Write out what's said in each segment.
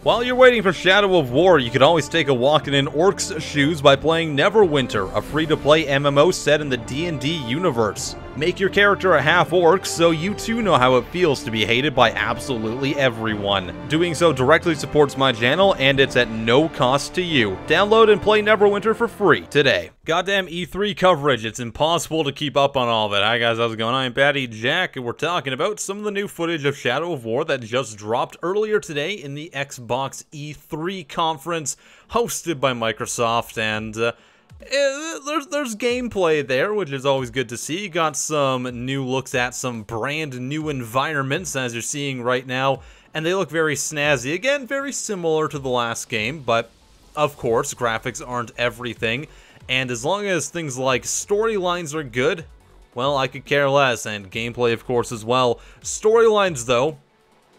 While you're waiting for Shadow of War, you can always take a walk in an orc's shoes by playing Neverwinter, a free-to-play MMO set in the D&D universe. Make your character a half-orc so you too know how it feels to be hated by absolutely everyone. Doing so directly supports my channel, and it's at no cost to you. Download and play Neverwinter for free today. Goddamn E3 coverage, it's impossible to keep up on all of it. Hi guys, how's it going? I'm IAmPattyJack, and we're talking about some of the new footage of Shadow of War that just dropped earlier today in the Xbox E3 conference hosted by Microsoft, and there's gameplay there, which is always good to see. You got some new looks at some brand new environments, as you're seeing right now, and they look very snazzy. Again, very similar to the last game, but of course, graphics aren't everything. And as long as things like storylines are good, well, I could care less, and gameplay, of course, as well. Storylines, though,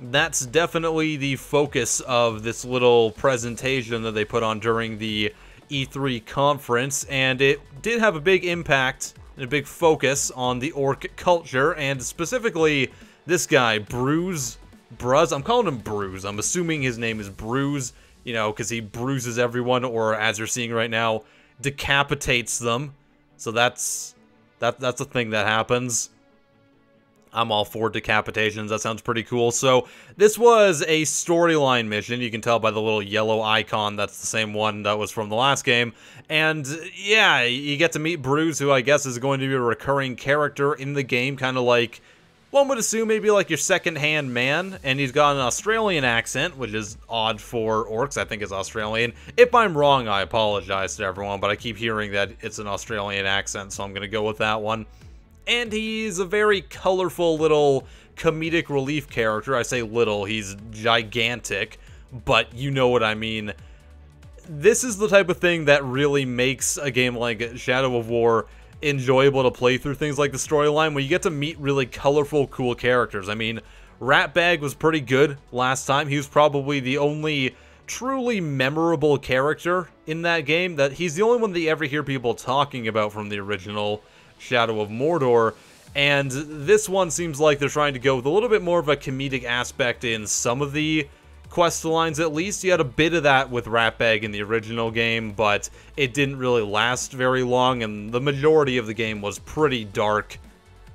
that's definitely the focus of this little presentation that they put on during the E3 conference, and it did have a big impact and a big focus on the orc culture, and specifically this guy, Bruz. I'm calling him Bruz. I'm assuming his name is Bruz, you know, because he bruises everyone, or as you're seeing right now, decapitates them. So that's a thing that happens. I'm all for decapitations. That sounds pretty cool. So this was a storyline mission. You can tell by the little yellow icon that's the same one that was from the last game. And yeah, you get to meet Bruz, who I guess is going to be a recurring character in the game, kind of like, one would assume maybe like your second-hand man, and he's got an Australian accent, which is odd for orcs. I think it's Australian. If I'm wrong, I apologize to everyone, but I keep hearing that it's an Australian accent, so I'm going to go with that one. And he's a very colorful little comedic relief character. I say little, he's gigantic, but you know what I mean. This is the type of thing that really makes a game like Shadow of War enjoyable to play through, things like the storyline, when you get to meet really colorful, cool characters. I mean, Ratbag was pretty good last time. He was probably the only truly memorable character in that game. That he's the only one that you ever hear people talking about from the original Shadow of Mordor, and this one seems like they're trying to go with a little bit more of a comedic aspect in some of the quest lines. At least you had a bit of that with Ratbag in the original game, but it didn't really last very long, and the majority of the game was pretty dark.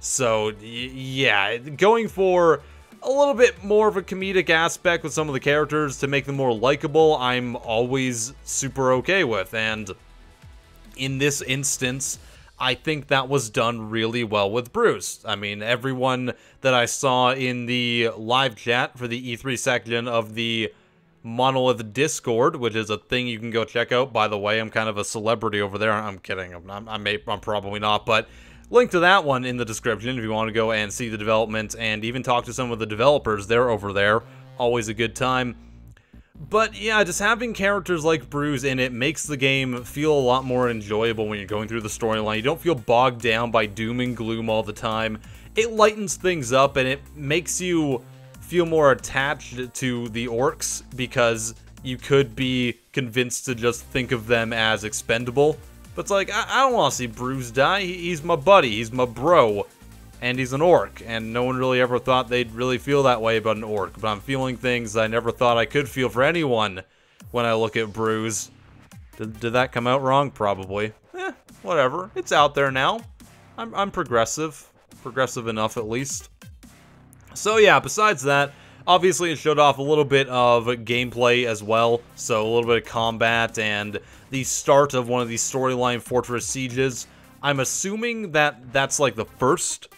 So yeah, going for a little bit more of a comedic aspect with some of the characters to make them more likable, I'm always super okay with, and in this instance, I think that was done really well with Bruz. I mean, everyone that I saw in the live chat for the E3 section of the Monolith Discord, which is a thing you can go check out, by the way, I'm kind of a celebrity over there. I'm kidding, I'm probably not, but link to that one in the description if you want to go and see the development and even talk to some of the developers. They're over there. Always a good time. But yeah, just having characters like Bruz in it makes the game feel a lot more enjoyable when you're going through the storyline. You don't feel bogged down by doom and gloom all the time. It lightens things up, and it makes you feel more attached to the orcs, because you could be convinced to just think of them as expendable. But it's like, I don't want to see Bruz die. He's my buddy, he's my bro, and he's an orc, and no one really ever thought they'd really feel that way about an orc, but I'm feeling things I never thought I could feel for anyone when I look at Bruz. Did that come out wrong? Probably. Whatever. It's out there now. I'm progressive. Progressive enough, at least. So yeah, besides that, obviously it showed off a little bit of gameplay as well, so a little bit of combat and the start of one of these storyline fortress sieges. I'm assuming that that's like the first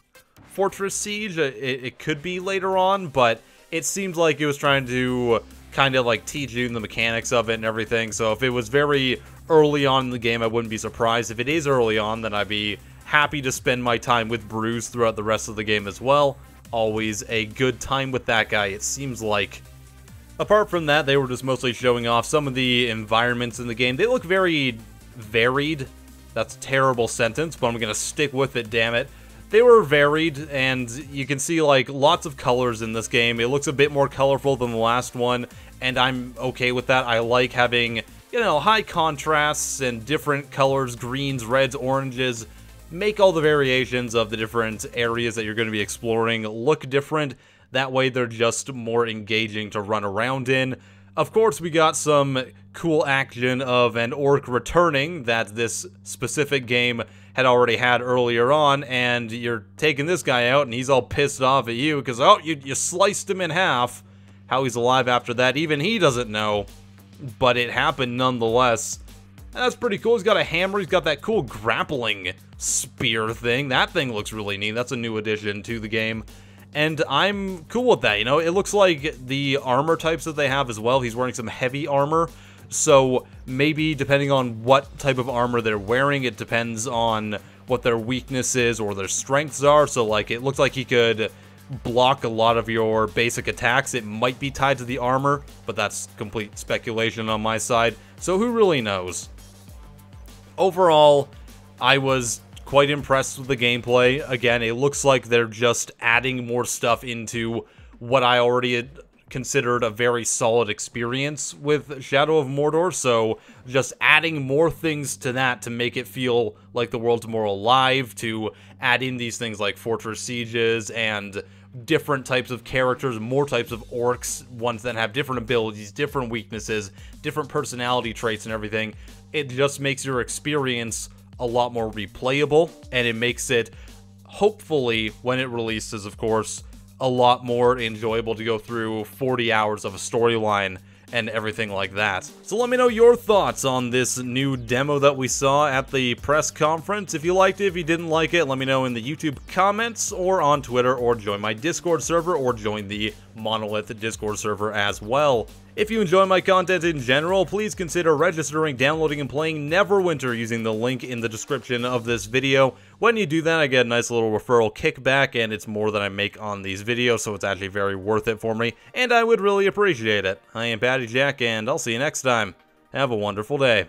fortress siege. It could be later on, but it seems like it was trying to kind of like teach you the mechanics of it and everything. So if it was very early on in the game, I wouldn't be surprised. If it is early on, then I'd be happy to spend my time with Bruz throughout the rest of the game as well. Always a good time with that guy, it seems like. Apart from that, they were just mostly showing off some of the environments in the game. They look very varied. That's a terrible sentence, but I'm gonna stick with it, damn it. They were varied, and you can see, like, lots of colors in this game. It looks a bit more colorful than the last one, and I'm okay with that. I like having, you know, high contrasts and different colors, greens, reds, oranges. Make all the variations of the different areas that you're going to be exploring look different. That way they're just more engaging to run around in. Of course, we got some cool action of an orc returning that this specific game had already had earlier on, and you're taking this guy out, and he's all pissed off at you because, oh, you sliced him in half. How he's alive after that, even he doesn't know, but it happened nonetheless. And that's pretty cool. He's got a hammer, he's got that cool grappling spear thing. That thing looks really neat. That's a new addition to the game. And I'm cool with that, you know? It looks like the armor types that they have as well. He's wearing some heavy armor, so maybe depending on what type of armor they're wearing, it depends on what their weaknesses or their strengths are. So, like, it looks like he could block a lot of your basic attacks. It might be tied to the armor, but that's complete speculation on my side, so who really knows? Overall, I was quite impressed with the gameplay. Again, it looks like they're just adding more stuff into what I already had considered a very solid experience with Shadow of Mordor, so just adding more things to that to make it feel like the world's more alive, to add in these things like fortress sieges and different types of characters, more types of orcs, ones that have different abilities, different weaknesses, different personality traits and everything. It just makes your experience a lot more replayable, and it makes it, hopefully, when it releases, of course, a lot more enjoyable to go through 40 hours of a storyline and everything like that. So let me know your thoughts on this new demo that we saw at the press conference. If you liked it, if you didn't like it, let me know in the YouTube comments or on Twitter, or join my Discord server, or join the Monolith Discord server as well. If you enjoy my content in general, please consider registering, downloading, and playing Neverwinter using the link in the description of this video. When you do that, I get a nice little referral kickback, and it's more than I make on these videos, so it's actually very worth it for me, and I would really appreciate it. I am PattyJack, and I'll see you next time. Have a wonderful day.